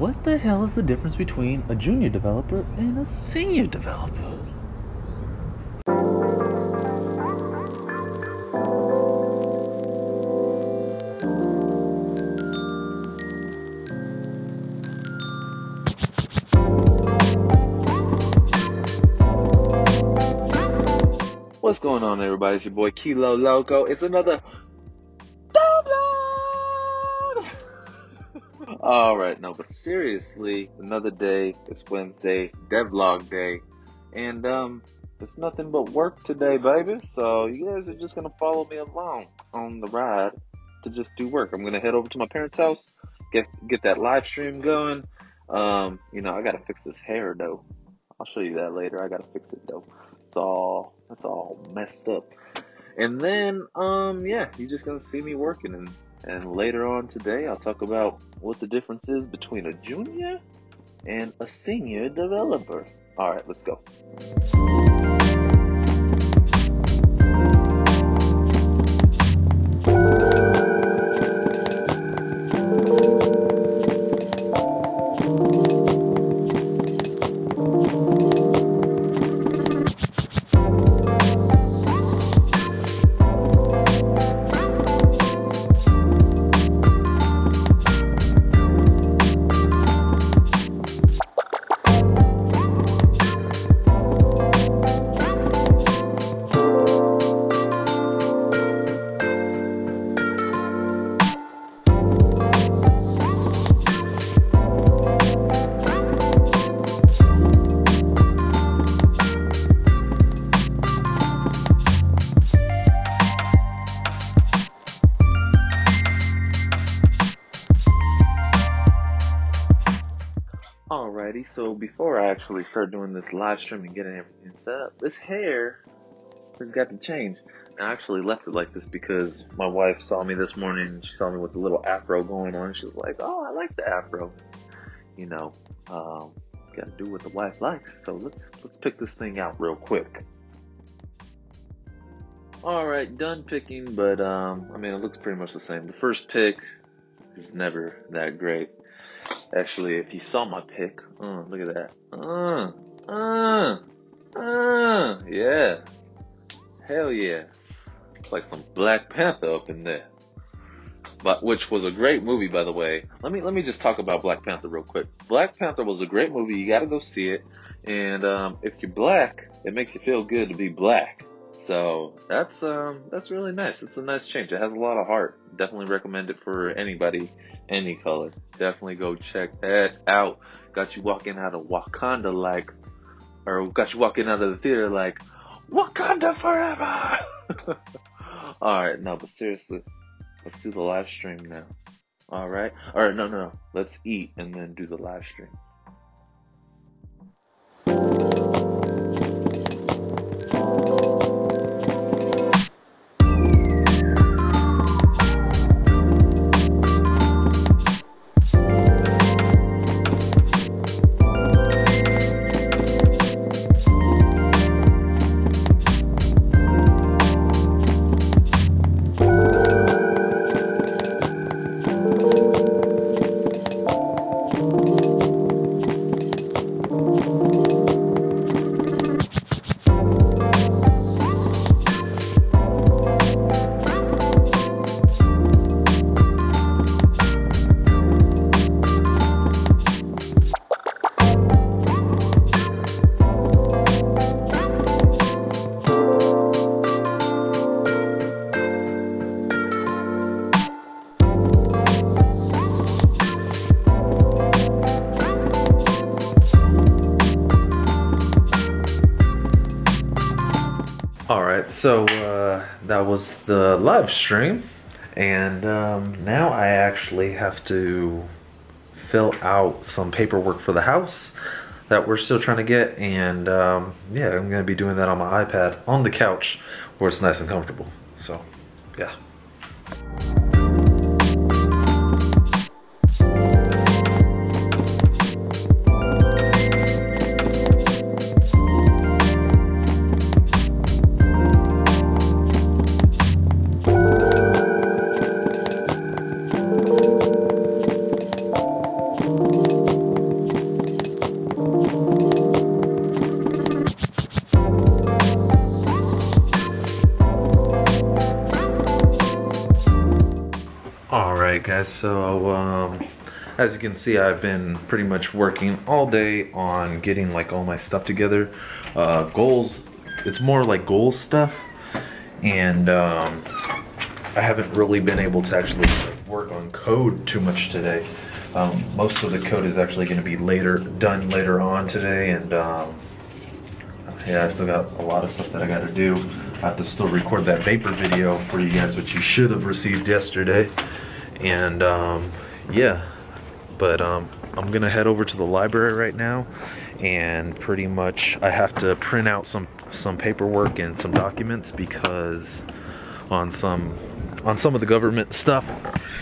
what the hell is the difference between a junior developer and a senior developer? What's going on, everybody? It's your boy Kilo Loco. It's another Devlog! Alright, no, but seriously, another day. It's Wednesday, Devlog day. And, it's nothing but work today, baby. So, you guys are just gonna follow me along on the ride to just do work. I'm gonna head over to my parents' house, get that live stream going. I gotta fix this hair, though. I'll show you that later. I gotta fix it, though. It's all messed up. And then, you're just gonna see me working. And later on today, I'll talk about what the difference is between a junior and a senior developer. All right, let's go. Alrighty, so before I actually start doing this live stream and getting everything set up, this hair has got to change. And I actually left it like this because my wife saw me this morning and she saw me with a little afro going on. She was like, "Oh, I like the afro." Gotta do what the wife likes. So let's pick this thing out real quick. Alright, done picking, but it looks pretty much the same. The first pick is never that great. Actually, if you saw my pick, look at that. Yeah. Hell yeah. It's like some Black Panther up in there. But which was a great movie, by the way. Let me just talk about Black Panther real quick. Black Panther was a great movie. You gotta go see it. And if you're black, it makes you feel good to be black. So that's really nice. It's a nice change. It has a lot of heart. Definitely recommend it for anybody, any color. Definitely go check that out. Got you walking out of Wakanda got you walking out of the theater like Wakanda forever. Alright, no, but seriously, let's do the live stream now. Alright? Alright, no. Let's eat and then do the live stream. Alright, so that was the live stream, and now I actually have to fill out some paperwork for the house that we're still trying to get, and I'm going to be doing that on my iPad on the couch where it's nice and comfortable. So, yeah. guys, so as you can see, I've been pretty much working all day on getting like all my stuff together. Goals, it's more like goals stuff, and I haven't really been able to actually work on code too much today. Most of the code is actually going to be done later on today, and yeah, I still got a lot of stuff that I got to do. I have to still record that vapor video for you guys, which you should have received yesterday. And yeah, but I'm gonna head over to the library right now, and pretty much I have to print out some paperwork and some documents, because on some of the government stuff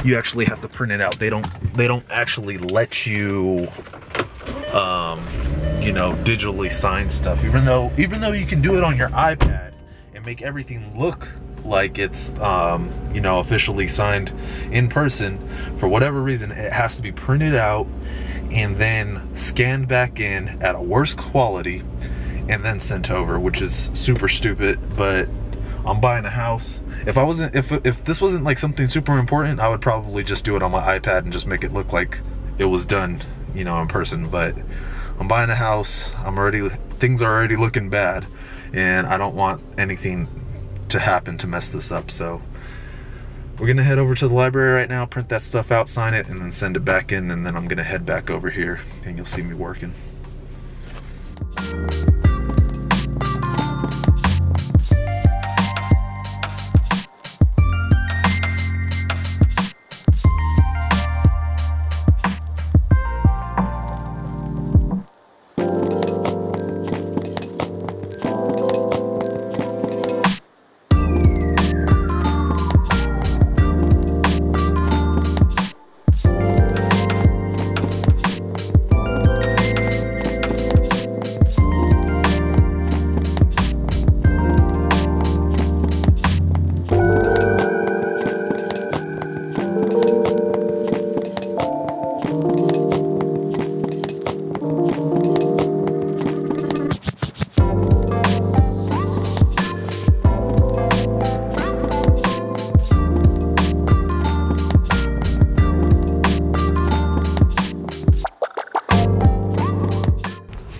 you actually have to print it out. They don't actually let you you know, digitally sign stuff, even though you can do it on your iPad and make everything look like it's you know, officially signed in person. For whatever reason, it has to be printed out and then scanned back in at a worse quality and then sent over, which is super stupid. But I'm buying a house. If this wasn't like something super important, I would probably just do it on my iPad and just make it look like it was done, you know, in person. But I'm buying a house. Things are already looking bad, and I don't want anything to happen to mess this up. So we're gonna head over to the library right now, print that stuff out, sign it, and then send it back in, and then I'm gonna head back over here and you'll see me working.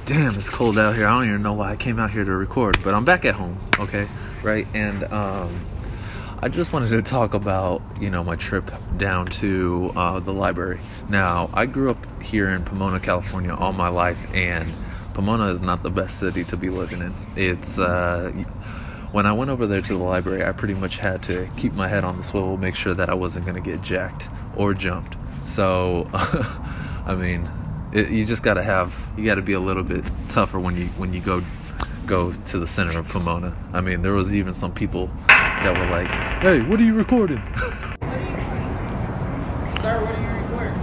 Damn, it's cold out here. I don't even know why I came out here to record, but I'm back at home, okay, right? And I just wanted to talk about, you know, my trip down to the library. Now, I grew up here in Pomona, California all my life, and Pomona is not the best city to be living in. It's when I went over there to the library, I pretty much had to keep my head on the swivel, make sure that I wasn't going to get jacked or jumped. So, I mean, you just got to be a little bit tougher when you go to the center of Pomona. I mean, there was even some people that were like, "Hey, what are you recording?" What are you recording? Sir, what are you recording?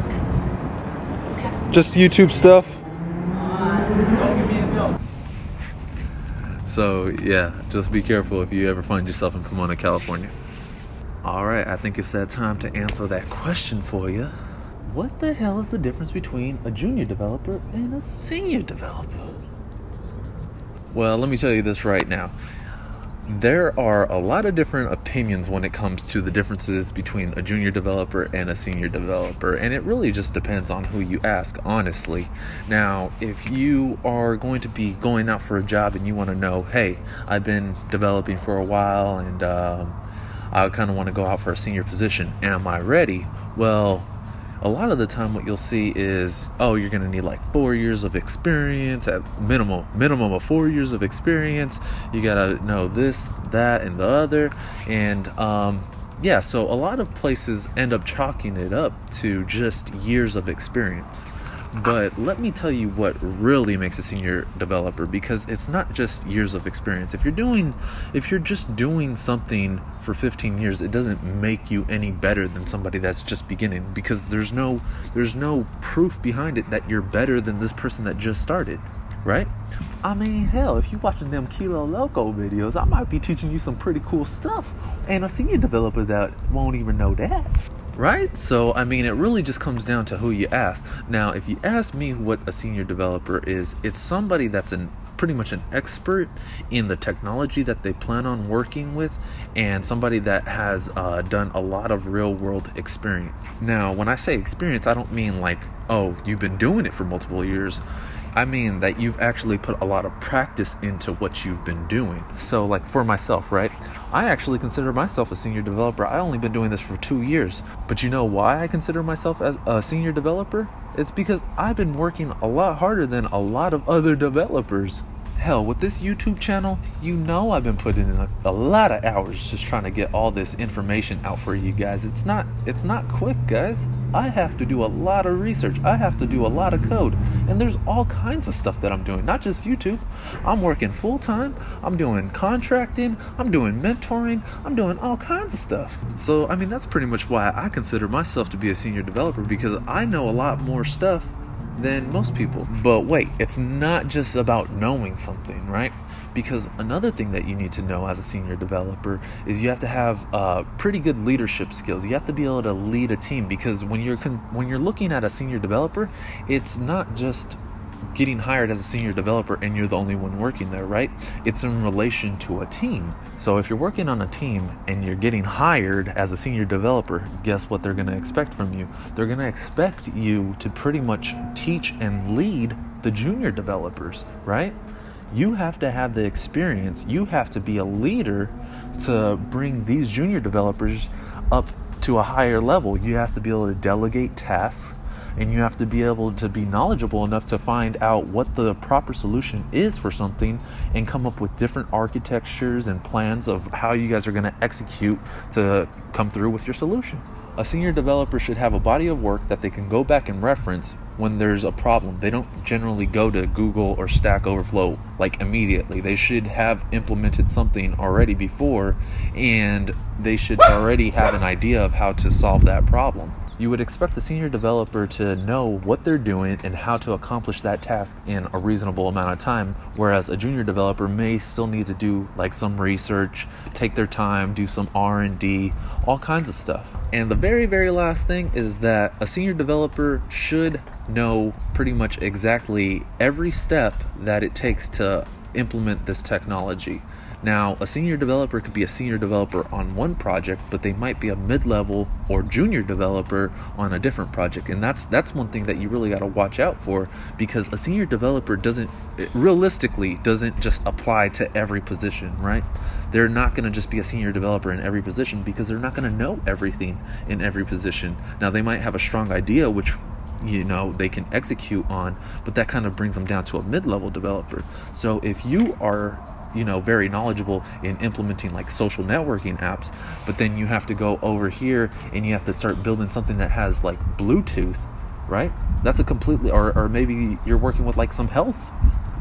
Just YouTube stuff. Don't give me a bill. So yeah, just be careful if you ever find yourself in Pomona, California. All right, I think it's that time to answer that question for you. What the hell is the difference between a junior developer and a senior developer? Well, let me tell you this right now. There are a lot of different opinions when it comes to the differences between a junior developer and a senior developer, and it really just depends on who you ask, honestly. Now, if you are going to be going out for a job and you want to know, hey, I've been developing for a while and I kind of want to go out for a senior position, am I ready? Well, a lot of the time what you'll see is, oh, you're going to need like 4 years of experience, at minimum of 4 years of experience. You got to know this, that, and the other. And yeah, so a lot of places end up chalking it up to just years of experience. But let me tell you what really makes a senior developer, because it's not just years of experience. If you're just doing something for 15 years, it doesn't make you any better than somebody that's just beginning, because there's no proof behind it that you're better than this person that just started, right? I mean, hell, if you're watching them Kilo Loco videos, I might be teaching you some pretty cool stuff, and a senior developer that won't even know that. Right? So, I mean, it really just comes down to who you ask. Now, if you ask me what a senior developer is, it's somebody that's pretty much an expert in the technology that they plan on working with, and somebody that has done a lot of real world experience. Now, when I say experience, I don't mean like, oh, you've been doing it for multiple years. I mean that you've actually put a lot of practice into what you've been doing. So like for myself, right? I actually consider myself a senior developer. I only been doing this for 2 years. But you know why I consider myself as a senior developer? It's because I've been working a lot harder than a lot of other developers. Hell, with this YouTube channel, you know I've been putting in a lot of hours just trying to get all this information out for you guys. It's not quick, guys. I have to do a lot of research. I have to do a lot of code. And there's all kinds of stuff that I'm doing, not just YouTube. I'm working full time. I'm doing contracting. I'm doing mentoring. I'm doing all kinds of stuff. So, I mean, that's pretty much why I consider myself to be a senior developer, because I know a lot more stuff than most people. But wait, it's not just about knowing something, right? Because another thing that you need to know as a senior developer is you have to have pretty good leadership skills. You have to be able to lead a team, because when you're looking at a senior developer, it's not just getting hired as a senior developer and you're the only one working there, right? It's in relation to a team. So if you're working on a team and you're getting hired as a senior developer, guess what they're going to expect from you? They're going to expect you to pretty much teach and lead the junior developers, right? You have to have the experience. You have to be a leader to bring these junior developers up to a higher level. You have to be able to delegate tasks, and you have to be able to be knowledgeable enough to find out what the proper solution is for something and come up with different architectures and plans of how you guys are going to execute to come through with your solution. A senior developer should have a body of work that they can go back and reference when there's a problem. They don't generally go to Google or Stack Overflow like immediately. They should have implemented something already before, and they should already have an idea of how to solve that problem. You would expect the senior developer to know what they're doing and how to accomplish that task in a reasonable amount of time, whereas a junior developer may still need to do like some research, take their time, do some R&D, all kinds of stuff. And the very, very last thing is that a senior developer should know pretty much exactly every step that it takes to implement this technology. Now, a senior developer could be a senior developer on one project, but they might be a mid-level or junior developer on a different project. And that's one thing that you really got to watch out for, because a senior developer realistically doesn't just apply to every position, right? They're not going to just be a senior developer in every position, because they're not going to know everything in every position. Now, they might have a strong idea, which they can execute on, but that kind of brings them down to a mid-level developer. So if you are very knowledgeable in implementing like social networking apps, but then you have to go over here and you have to start building something that has like Bluetooth, right? That's a completely, or maybe you're working with like some health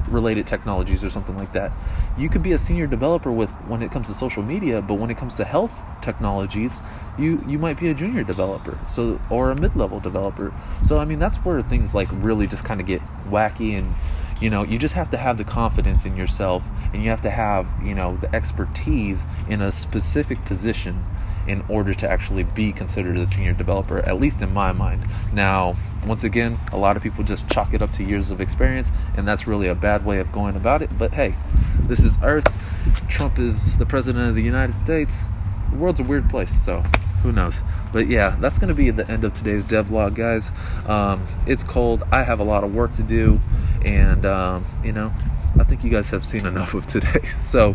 related technologies or something like that. You could be a senior developer when it comes to social media, but when it comes to health technologies, you might be a junior developer, or a mid-level developer. So I mean, that's where things like really just kind of get wacky, and you just have to have the confidence in yourself, and you have to have the expertise in a specific position in order to actually be considered a senior developer, at least in my mind. Now, once again, a lot of people just chalk it up to years of experience, and that's really a bad way of going about it. But hey, this is Earth. Trump is the president of the United States. The world's a weird place, so who knows? But yeah, that's going to be the end of today's devlog, guys. It's cold. I have a lot of work to do, and I think you guys have seen enough of today. So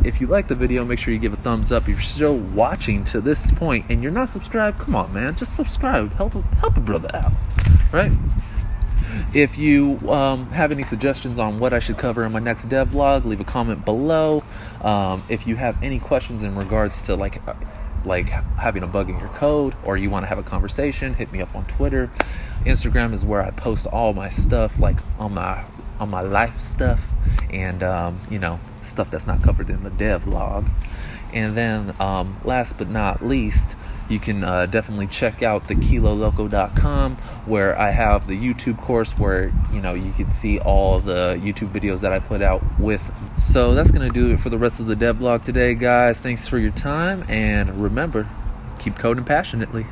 if you like the video, make sure you give a thumbs up. If you're still watching to this point and you're not subscribed, come on, man, just subscribe. Help a brother out, right? If you have any suggestions on what I should cover in my next devlog, leave a comment below. If you have any questions in regards to like having a bug in your code, or you want to have a conversation, hit me up on Twitter. Instagram is where I post all my stuff, like on my life stuff, and stuff that's not covered in the devlog. And then last but not least, you can definitely check out the kiloloco.com, where I have the YouTube course where you can see all the YouTube videos that I put out with. So that's gonna do it for the rest of the devlog today, guys. Thanks for your time, and remember, keep coding passionately.